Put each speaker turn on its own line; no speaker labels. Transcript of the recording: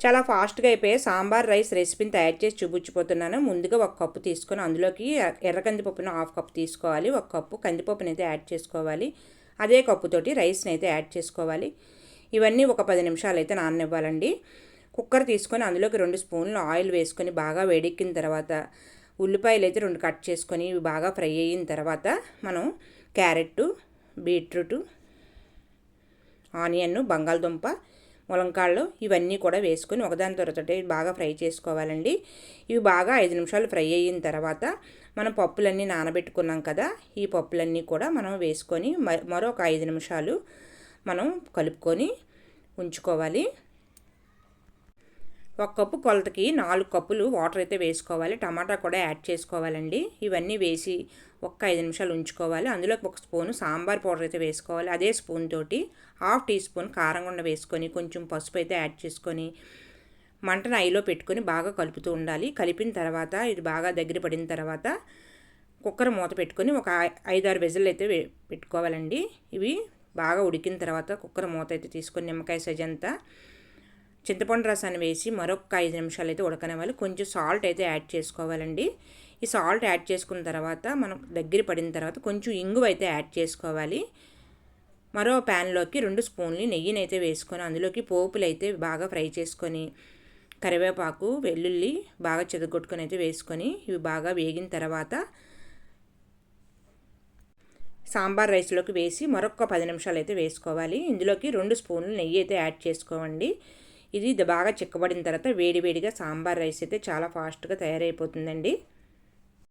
చాలా ఫాస్ట్గా అయిపోయే సాంబార్ రైస్ రెసిపీని తయారు చేసి చూపించిపోతున్నాను. ముందుగా ఒక కప్పు తీసుకొని అందులోకి ఎర్ర కందిపప్పును హాఫ్ కప్ తీసుకోవాలి. ఒక కప్పు కందిపప్పుని అయితే యాడ్ చేసుకోవాలి. అదే కప్పుతోటి రైస్ని అయితే యాడ్ చేసుకోవాలి. ఇవన్నీ ఒక 10 నిమిషాలు అయితే నాననివ్వాలండి. కుక్కర్ తీసుకొని అందులోకి 2 స్పూన్లు ఆయిల్ వేసుకొని బాగా వేడెక్కిన తర్వాత ఉల్లిపాయలు అయితే 2 కట్ చేసుకొని ఇవి బాగా ఫ్రై అయిన తర్వాత మనం క్యారెట్, బీట్రూట్, ఆనియన్, బంగాళదుంప, ములంకాళ్ళు ఇవన్నీ కూడా వేసుకొని ఒకదాని తర్వాత బాగా ఫ్రై చేసుకోవాలండి. ఇవి బాగా 5 నిమిషాలు ఫ్రై అయిన తర్వాత మనం పప్పులన్నీ నానబెట్టుకున్నాం కదా, ఈ పప్పులన్నీ కూడా మనం వేసుకొని మరొక 5 నిమిషాలు మనం కలుపుకొని ఉంచుకోవాలి. 1 కప్పు కొలతకి 4 కప్పులు వాటర్ అయితే వేసుకోవాలి. టమాటా కూడా యాడ్ చేసుకోవాలండి. ఇవన్నీ వేసి ఒక్క 5 నిమిషాలు ఉంచుకోవాలి. అందులోకి 1 స్పూను సాంబార్ పౌడర్ అయితే వేసుకోవాలి. అదే స్పూన్ తోటి హాఫ్ టీ స్పూన్ కారం గుండ వేసుకొని కొంచెం పసుపు అయితే యాడ్ చేసుకొని మంటను ఐలో పెట్టుకొని బాగా కలుపుతూ ఉండాలి. కలిపిన తర్వాత ఇది బాగా దగ్గర పడిన తర్వాత కుక్కర్ మూత పెట్టుకొని ఒక 5-6 విజిల్ అయితే పెట్టుకోవాలండి. ఇవి బాగా ఉడికిన తర్వాత కుక్కర్ మూత అయితే తీసుకొని నిమ్మకాయ సైజ్ అంతా చింతపండు రసాన్ని వేసి మరొక 5 నిమిషాలు అయితే ఉడకనివ్వాలి. కొంచెం సాల్ట్ అయితే యాడ్ చేసుకోవాలండి. ఈ సాల్ట్ యాడ్ చేసుకున్న తర్వాత మనం దగ్గర పడిన తర్వాత కొంచెం ఇంగువ అయితే యాడ్ చేసుకోవాలి. మరో ప్యాన్లోకి 2 స్పూన్లు నెయ్యిని అయితే వేసుకొని అందులోకి పోపులు అయితే బాగా ఫ్రై చేసుకొని కరివేపాకు, వెల్లుల్లి బాగా చెదగొట్టుకొని అయితే వేసుకొని ఇవి బాగా వేగిన తర్వాత సాంబార్ రైస్లోకి వేసి మరొక 10 నిమిషాలు అయితే వేసుకోవాలి. ఇందులోకి 2 స్పూన్లు నెయ్యి అయితే యాడ్ చేసుకోండి. ఇది బాగా చిక్కబడిన తర్వాత వేడివేడిగా సాంబార్ రైస్ అయితే చాలా ఫాస్ట్గా తయారైపోతుందండి.